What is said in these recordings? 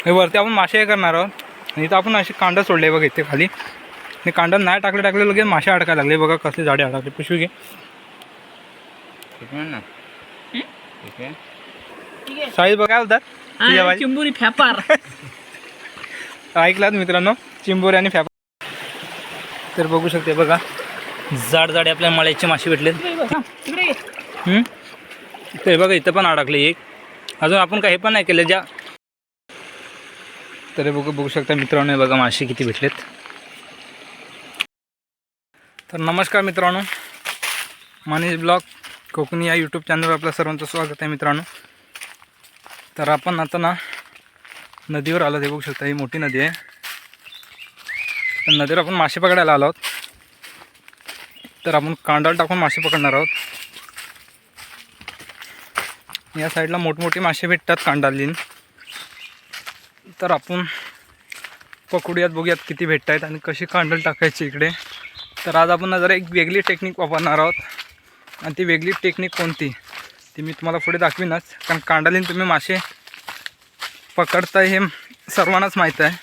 हे वरती आपण मासे हे करणार आहोत आणि इथं आपण असे कांदा सोडले बघा इथे खाली. हे कांदा नाही टाकले लगेच मासे अडकायला लागले बघा, कसले जाडे अडकले. पिशवी घे ना. साईज बघा बोलतात चिंबुरी फॅपार. ऐकलात मित्रांनो, चिंबोरी आणि फॅपार. तर बघू शकते बघा, जाड जाडे आपल्या मळ्याचे मासे भेटले. ते बघा इथं पण अडकले एक. अजून आपण काही पण नाही केलं ज्या. तर बघू शकता मित्रांनो, बघा मासे किती भेटलेत. तर नमस्कार मित्रांनो, मनीष ब्लॉग कोकणी या यूट्यूब चॅनलवर आपलं सर्वांचं स्वागत आहे मित्रांनो. तर आपण आता ना नदीवर आलो. ते बघू शकता, ही मोठी नदी आहे. तर नदीवर आपण मासे पकडायला आलो आहोत. तर आपण कांडाला टाकून मासे पकडणार आहोत. या साईडला मोठमोठे मासे भेटतात कांडालीन. तर आपण पकडूयात, बघूयात किती भेटत आहेत आणि कशी कांडल टाकायची इकडे. तर आज आपण जरा एक वेगळी टेक्निक वापरणार आहोत. आणि ती वेगळी टेक्निक कोणती ती मी तुम्हाला पुढे दाखवीनच. कारण कांडालीन तुम्ही मासे पकडताय हे सर्वांनाच माहीत आहे.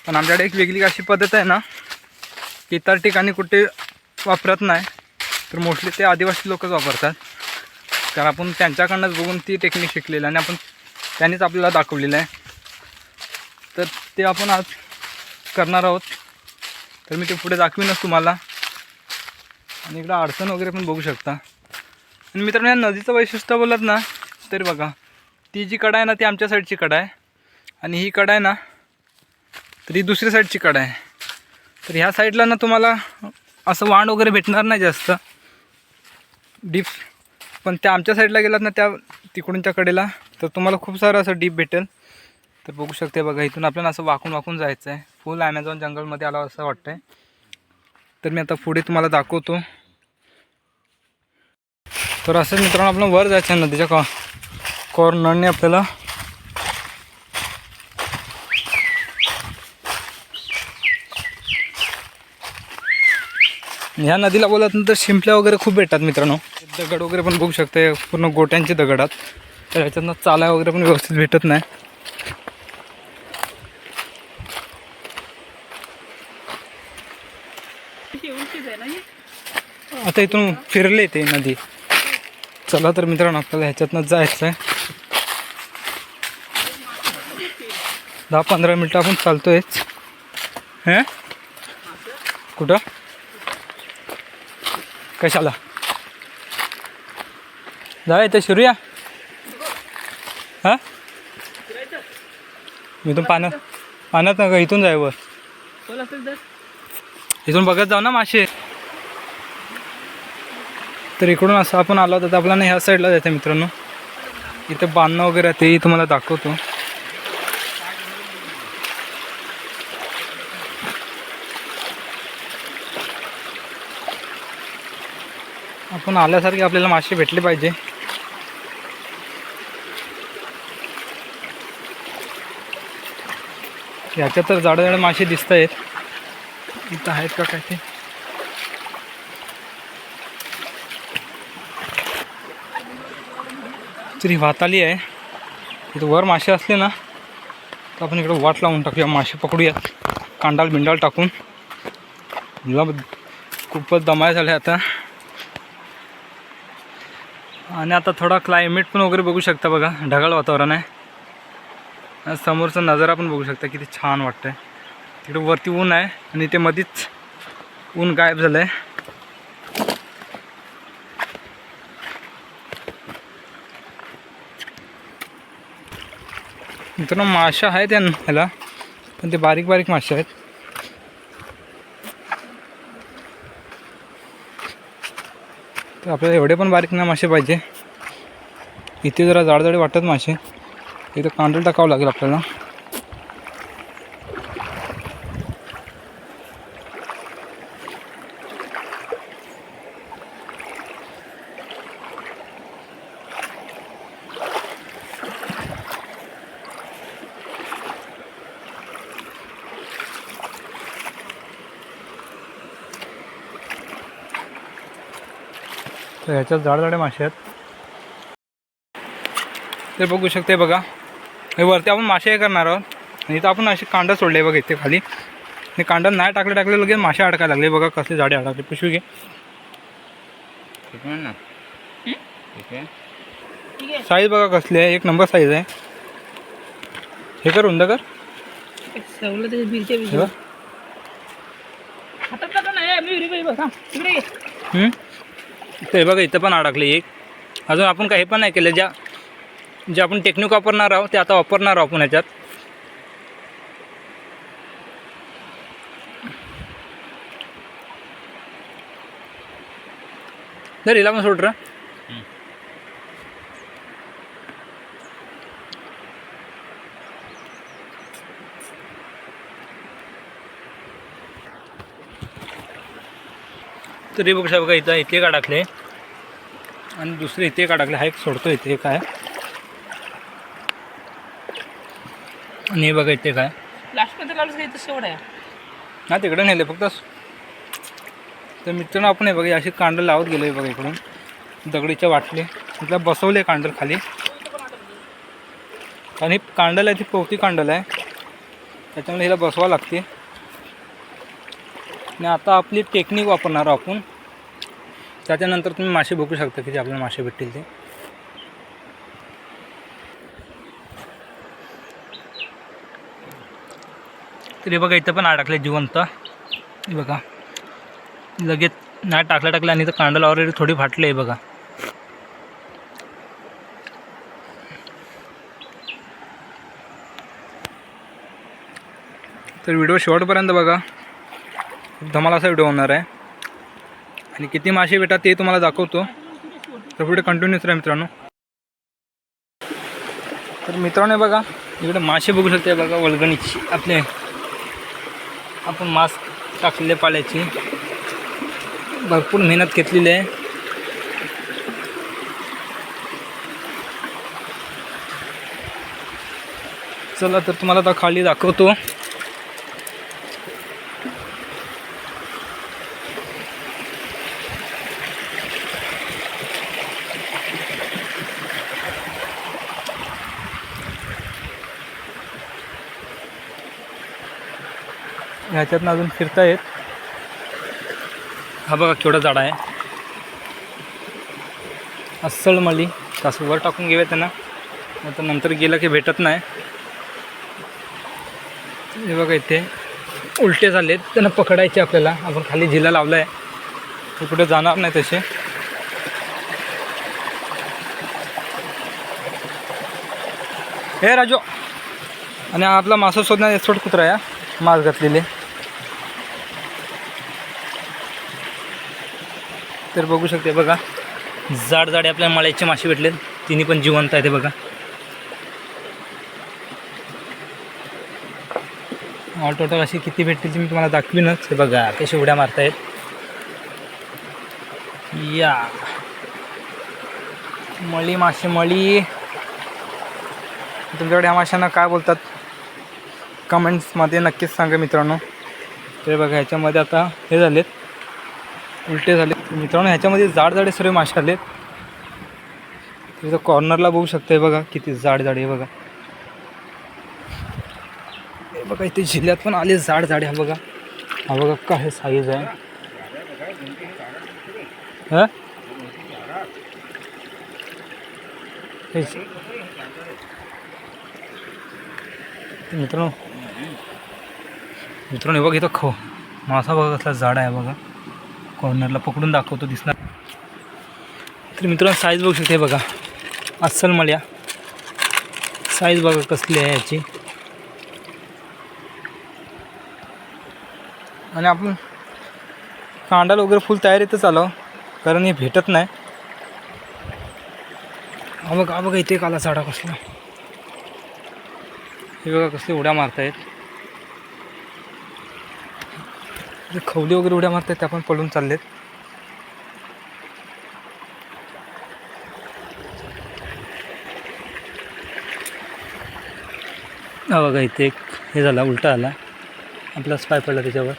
पण आमच्याकडे एक वेगळी अशी पद्धत आहे ना, की इतर ठिकाणी कुठे वापरत नाही. तर मोस्टली ते आदिवासी लोकच वापरतात. कारण आपण त्यांच्याकडनंच बघून ती टेक्निक शिकलेली आणि आपण त्यांनीच आपल्याला दाखवलेलं आहे. तर ते आपण आज करणार आहोत. तर मी ते पुढे दाखवीनच तुम्हाला. आणि इकडं अडचण वगैरे पण बघू शकता. आणि मित्रांनो, या नदीचं वैशिष्ट्य बोलत ना, तर बघा ती जी कडा आहे ना, ती आमच्या साईडची कडा आहे. आणि ही कडा आहे ना, तर ही दुसरी साईडची कडा आहे. तर ह्या साईडला ना तुम्हाला असं वांड वगैरे भेटणार नाही जास्त डीप. पण त्या आमच्या साईडला गेलात ना, त्या तिकडूनच्या कडेला, तर तुम्हाला खूप सारं असं डीप भेटेल. तर बघू शकते बघा, इथून आपल्याला असं वाकून जायचं आहे. फुल ॲमेझॉन जंगलमध्ये आला असं वाटतं आहे. तर मी आता पुढे तुम्हाला दाखवतो. तर असं मित्रांनो, आपलं वर जायचं आहे नदीच्या कॉर्नरने आपल्याला. ह्या नदीला बोलत नंतर शिंपल्या वगैरे खूप भेटतात मित्रांनो. दगड वगैरे पण बघू शकते, पूर्ण गोट्यांचे दगडात. तर ह्याच्यातनं चालाय वगैरे पण व्यवस्थित भेटत नाही. आता इथून फिरले ते नदी. चला तर मित्रांनो, आपल्याला ह्याच्यातनं जायचं आहे. 10-15 मिनटं आपण चालतोयच. हे कुठं कशाला जाऊ इथं शिरूया? हां, इथून पाण्यात नका, इथून जाय वर. इथून बघत जाऊ ना मासे. तर इकडून असं आपण आलो तर आपल्याला ह्या साईडला जायचं मित्रांनो. इथे बांधणं वगैरे तेही तुम्हाला दाखवतो. आपण आल्यासारखे आपल्याला मासे भेटले पाहिजे. याच्यात तर जाडे मासे दिसत आहेत. इथं आहेत का काय ते. तरी वाताली आहे. इथं वर मासे असले ना, तर आपण इकडं वाट लावून टाकूया, मासे पकडूयात कांडाल बिंडाल टाकून. खूपच दमाय झाले आता. आणि आता थोडा क्लायमेट पण वगैरे बघू शकता बघा, ढगाळ वातावरण आहे. समोरचा नजारा पण बघू शकता, किती छान वाटतंय. तिकडे वरती ऊन आहे आणि ते मध्येच ऊन गायब झालं आहे. मित्रांनो, मासे आहेत ह्याला, पण ते बारीक बारीक मासे आहेत. तर आपल्याला एवढे पण बारीक ना मासे पाहिजे. इथे जरा जाडजाडे वाटतात मासे. इथं कांडल टाकावं लागेल आपल्याला. तर ह्याच्यात जाडजाडे मासे आहेत. ते बघू शकते बघा, हे वरती आपण मासे हे करणार आहोत आणि इथं आपण असे कांदा सोडले बघा इथे खाली. हे कांदा नाही टाकले लगेच मासे अडकायला लागले बघा, कसले झाडे अडकले. पिशवी घे ना. ठीक आहे, साईज बघा कसली आहे, एक नंबर साईज आहे. हे कर उंदा कर ते बघा इथं पण अडकले एक. अजून आपण काही पण नाही केलं. जे आपण टेक्निक वापरणार आहोत ते आता वापरणार आहोत आपण ह्याच्यात. तर हिला पण सोड रा. तरी बघू शकता बघा इथं इथे का टाकले आणि दुसरे इथे का टाकले. हा एक सोडतो इथे काय आणि हे बघा इथे काय लास्टमध्ये काढून इथं शेवट आहे हा तिकडे नेले फक्त. तर मित्रांनो आपण हे बघा अशी कांडल लावत गेलो आहे बघा इकडून दगडीच्या वाटले इथला बसवले कांडल खाली. आणि कांडल आहे ती पोवती कांडल आहे त्याच्यामुळे हिला बसवा लागते. आणि आता आपली टेक्निक वापरणार आहोत आपण. त्याच्यानंतर तुम्ही मासे बघू शकता की जे आपल्याला मासे भेटतील ते. तरी बघा इथं पण अडकले जिवंत. हे बघा लगेच नाही टाकलं आणि इथं कांडल ऑलरेडी थोडी फाटली आहे बघा. तर व्हिडिओ शेवटपर्यंत बघा, धमाल असा व्हिडिओ होणार आहे. आणि किती मासे भेटतात ते तुम्हाला दाखवतो. तर पुढे कंटिन्यूच राहा मित्रांनो. तर मित्रांनो बघा इकडे मासे बघू शकते बघा वल्गणीची. आपले आपण मास टाकलेले पाल्याची भरपूर मेहनत घेतलेली आहे. चला तर तुम्हाला आता खाली दाखवतो. ह्याच्यातून अजून फिरता येत. हा बघा केवढा झाड आहे अस्सल मली. असं वर टाकून घेऊया त्यांना, आता नंतर गेलं की भेटत नाही. हे बघा इथे उलटे झालेत, त्यांना पकडायचे आपल्याला. आपण खाली झिला लावला आहे, ते कुठे जाणार नाही तसे. हे राजू आणि आपला मासा शोधण्यात एक्सपर्ट कुत्रा आहे मास घातलेले. तर बघू शकते बघा जाड आपल्या मळ्याचे मासे भेटले, तिन्ही पण जिवंत आहे. ते बघा ऑल टोटल अशी किती भेटतील ती मी तुम्हाला दाखवीनच. हे बघा कशी उड्या मारतायत. या मळी मासे मळी. तुमच्याकडे ह्या माशांना काय बोलतात कमेंट्समध्ये नक्कीच सांगा मित्रांनो. ते बघा ह्याच्यामध्ये आता हे झालेत उलटे झाले मित्रांनो. ह्याच्यामध्ये जाड सर्व मासे आलेत. तिथं कॉर्नरला बघू शकता. बघा किती जाड आहे बघा. हे बघा इथे जिल्ह्यात पण आले जाड हा बघा. हा बघा काय साईज आहे. हां मित्रांनो हे बघा इथं मासा बघा कसला जाड आहे बघा. कॉर्नरला पकडून दाखवतो दिसणार. तर मित्रांनो साईज बघू शकते बघा अस्सल मळ्या. साईज बघा कसली आहे याची. आणि आपण कांडाल वगैरे फुल तयारीतच आलो कारण हे भेटत नाही. हा बघा इथे एक आला झाडा कसला. हे बघा कसले उड्या मारतायत. खवली वगैरे उड्या मारतायत त्या पण पळून चाललेत. हा बघा इथे एक हे झाला उलटा आला, आपला स्पाय पडला त्याच्यावर.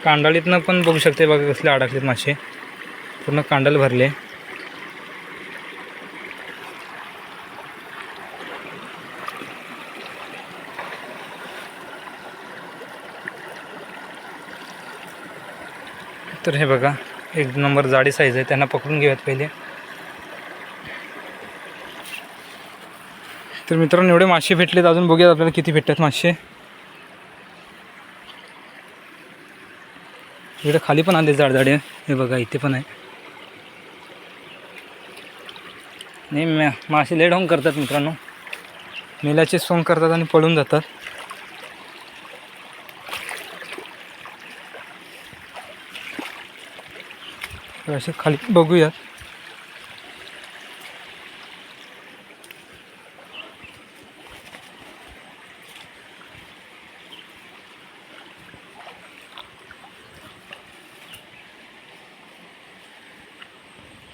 कांडाळीतनं पण बघू शकते बघा कसले अडकलेत मासे, पूर्ण कांडाल भरले. तर हे बघा एक नंबर जाडी साईज आहे, त्यांना पकडून घेऊयात पहिले. तर मित्रांनो एवढे मासे भेटलेत, अजून बघूयात आपल्याला किती भेटतात मासे. इकडे खाली पण आले जाडजाडे, हे बघा इथे पण आहे. नाही मासे लेट होऊन करतात मित्रांनो, मेल्याचे सोंग करतात आणि पळून जातात. तर असे खाली बघूयात.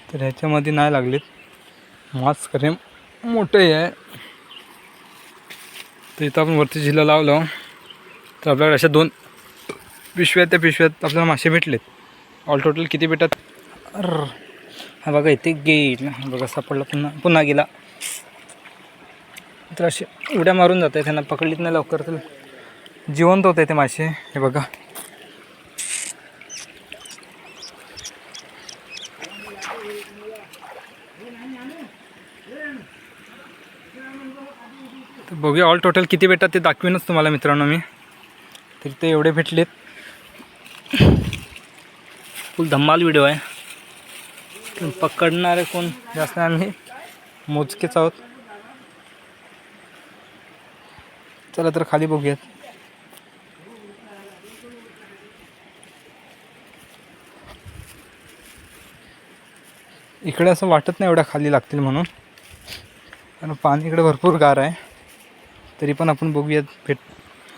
तर ह्याच्यामध्ये नाही लागलेत मास्क, करे मोठे आहे. तर इथं आपण वरती झिला लावलं तर आपल्याकडे अशा 2 पिशव्या, त्या पिशव्यात आपल्याला मासे भेटलेत. ऑल टोटल किती भेटतात? हा बघा इथे गेला, बघा सापडला, पुन्हा गेला. तर असे उड्या मारून जात आहे, त्यांना पकडलीत नाही लवकर तर जिवंत होत आहे ते मासे. हे बघा तर बघूया ऑल टोटल किती भेटतात ते दाखवीनच तुम्हाला मित्रांनो मी. तर ते एवढे भेटलेत, फुल धम्माल व्हिडिओ आहे. पकडणारे कोण जास्त नाही, आम्ही मोजकेच आहोत. चला तर खाली बघूयात. इकडे असं वाटत नाही एवढ्या खाली लागतील म्हणून, कारण पाणी इकडे भरपूर गार आहे. तरी पण आपण बघूयात भेट.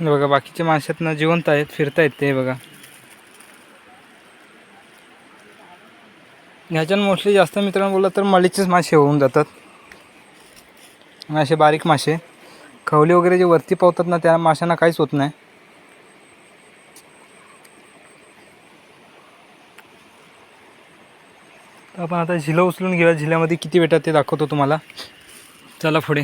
बघा बाकीचे माशातनं जिवंत आहेत, फिरतायत ते बघा. ह्याच्यानं मोस्टली जास्त मित्रांनो बोललं तर मळीचेच मासे होऊन जातात. आणि असे बारीक मासे खवले वगैरे जे वरती पावतात ना, त्या माशांना काहीच होत नाही. तर आपण आता झिलं उचलून घेऊया, झिल्यामध्ये किती भेटतात ते दाखवतो तुम्हाला. चला पुढे.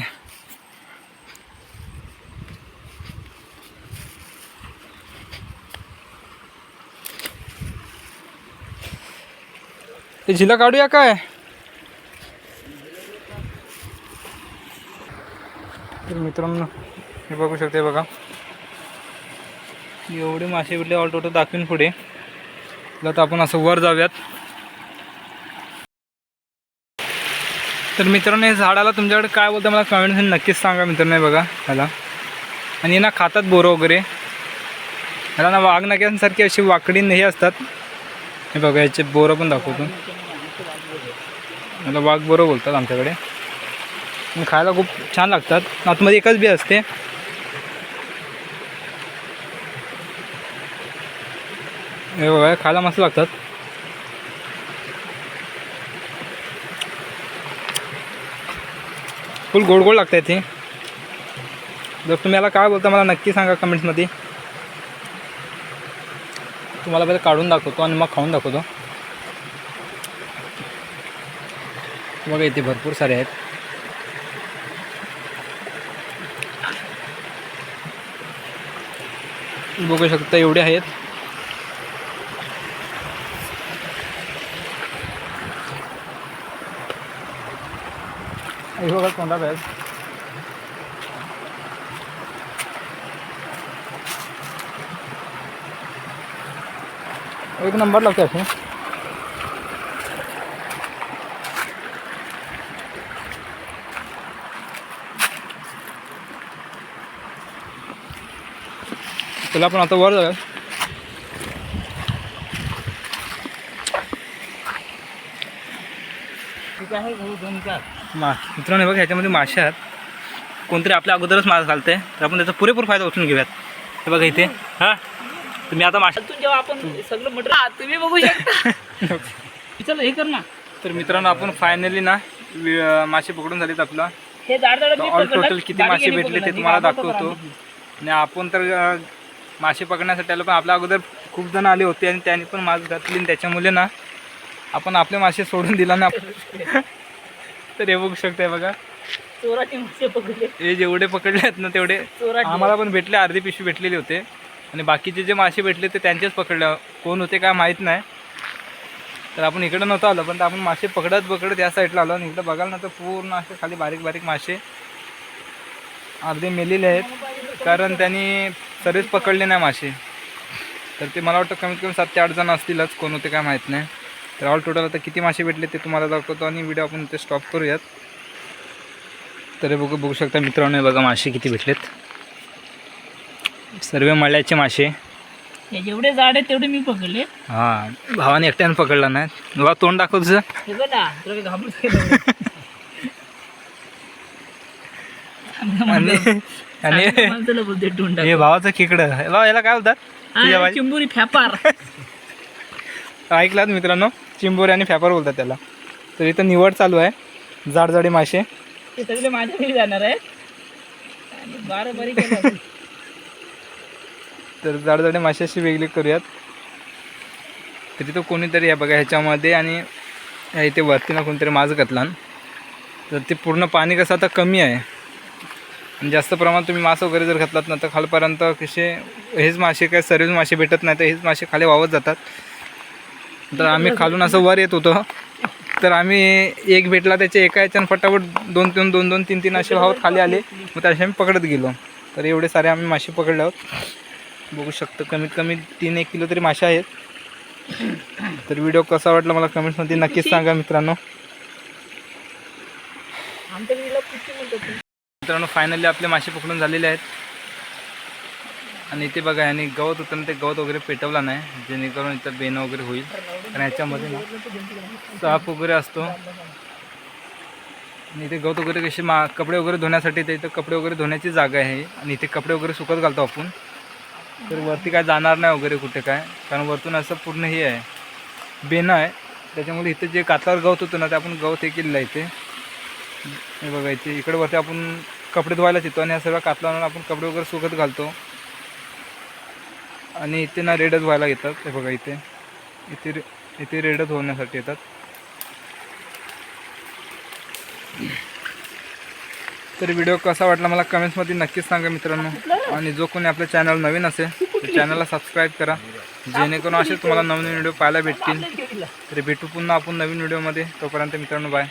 ते झिला काढूया काय? तर मित्रांनो हे बघू शकते बघा, एवढे मासे भेटले ऑल टोटल दाखवीन पुढे. तर आपण असं वर जाऊयात. तर मित्रांनो हे झाडाला तुमच्याकडे काय बोलतं मला कमेंटमध्ये नक्कीच सांगा मित्रांनो. बघा ह्याला, आणि ना खातात बोरं वगैरे. ह्याला ना वाघनक्यांसारखी अशी वाकडी हे असतात. हे बघा याचे बोरं पण दाखवतो. मला वाघ बोरं बोलतात आमच्याकडे, आणि खायला खूप छान लागतात. आतमध्ये एकच बी असते. हे बघा खायला मस्त लागतात. फुल गोड गोड लागत आहे ते. जर तुम्ही याला काय बोलता मला नक्की सांगा कमेंट्समध्ये. तुम्हाला पहिले काढून दाखवतो आणि मग खाऊन दाखवतो. बघा इथे भरपूर सारे आहेत. बघू शकता एवढे आहेत. हे बघा कोंडा आहेत. एक नंबर लागते असे. चला आपण आता वर जाऊया. मित्रांनो बघा ह्याच्यामध्ये मासे आहेत. कोणतरी आपल्या अगोदरच मास घालते, तर आपण त्याचा पुरेपूर फायदा उचलून घेऊयात. हे बघा इथे. हां तुम्ही आता मासे जेव्हा आपण सगळं मटेरियल तुम्ही बघू शकता. चल हे कर ना. तर मित्रांनो आपण फायनली ना मासे पकडून झालेत. आपला हे जाड ऑल टोटल किती मासे भेटले ते तुम्हाला दाखवतो. आणि आपण तर मासे पकडण्यासाठी आलो, पण आपल्या अगोदर खूप जण आले होते आणि त्यांनी पण मास घातली आणि त्याच्यामुळे ना आपण आपले मासे सोडून दिला ना. तर हे बघू शकताय बघा, चोराचे मासे पकडले. हे जेवढे पकडले आहेत ना तेवढे चोराचे. आम्हाला पण भेटले, अर्धी पिशवी भेटलेले होते आणि बाकीचे जे मासे भेटले ते त्यांचेच पकडले. कोण होते काय माहीत नाही. तर आपण इकडं नव्हतं आलो, पण आपण मासे पकडत या साईडला आलो आणि इकडं बघाल ना तर पूर्ण असे खाली बारीक बारीक मासे अर्धे मेलेले आहेत, कारण त्यांनी सर्वच पकडले नाही मासे. तर ते मला वाटतं कमीत कमी 7 ते 8 जण असतीलच, कोण होते काय माहीत नाही. तर ऑल टोटल आता किती मासे भेटले ते तुम्हाला दाखवतो आणि व्हिडिओ आपण इथे स्टॉप करूयात. तर बघू शकता मित्रांनो, बघा मासे किती भेटलेत. सर्व मळ्याचे मासे. हे जेवढे जाड आहेत तेवढे मी पकडले. हां, भावाने एकट्यानं पकडला नाही. बाबा तोंड दाखव तुझं. हे बघा, तुला घाबरून गेलो. आणि माणसाला बोलते तोंड हे भावाचं खेकडं. भावा याला काय बोलतात तुझ्या दाखव. चिंबुरी फॅपार. ऐकलात मित्रांनो, चिंबोरी आणि फॅपर बोलतात त्याला. तर इथं निवड चालू आहे, जाडजाडे मासे. ते सगळे माझ्या घरी जाणार आहेत आणि बारी केलं. तर जाडजाडे माशाशी वेगळी करूयात. तर तिथं कोणीतरी आहे बघा ह्याच्यामध्ये, आणि ह्या इथे वरती ना कोणतरी मास घातला. तर ते पूर्ण पाणी कसं आता कमी आहे आणि जास्त प्रमाणात तुम्ही मास वगैरे जर घातलात ना तर खालपर्यंत कसे हेच मासे, काय सर्वच मासे भेटत नाही, तर हेच मासे खाली वावत जातात. तर आम्ही खालून असं वर येत होतो, तर आम्ही एक भेटला त्याच्या एका याच्यानं फटाफट 2 3 असे वावत खाली आले. मग त्याशी आम्ही पकडत गेलो. तर एवढे सारे आम्ही मासे पकडले आहोत. बघू शकतो कमीत कमी 3-1 किलो तरी मासे आहेत. तर व्हिडिओ कसा वाटला मला कमेंट्समध्ये नक्कीच सांगा मित्रांनो. आमच्या घरीला पुच्ची म्हणतो. मित्रांनो फायनली आपले मासे पकडून झालेले आहेत. आणि इथे बघा, आणि गवत होतं ना, ते गवत वगैरे पेटवला नाही, जेणेकरून इथं बेनं वगैरे होईल. आणि ह्याच्यामध्ये ना साप वगैरे असतो. आणि इथे गवत वगैरे कसे कपडे वगैरे धुण्यासाठी, ते इथं कपडे वगैरे धुण्याची जागा आहे. आणि इथे कपडे वगैरे सुकत घालतो आपण. तर वरती काय जाणार नाही वगैरे कुठे काय, कारण वरतून असं पूर्ण हे आहे, बेनं आहे. त्याच्यामुळे इथे जे कातलावर गवत होतं ना, ते आपण गवत हे केलेलं आहे. इथे हे बघा, इथे इकडे वरती आपण कपडे धुवायलाच येतो आणि या सर्व कातलावर आपण कपडे वगैरे सुकत घालतो. आणि इथे ना रेडच व्हायला येतात. हे बघा, इथे रेडच होण्यासाठी येतात. तर व्हिडिओ कसा वाटला मला कमेंट्समध्ये नक्कीच सांगा मित्रांनो. आणि जो कोणी आपल्या चॅनल नवीन असेल तर चॅनलला सबस्क्राईब करा, जेणेकरून असे तुम्हाला नवीन व्हिडिओ पाहायला भेटतील. तर भेटू पुन्हा आपण नवीन व्हिडिओमध्ये. तोपर्यंत मित्रांनो बाय.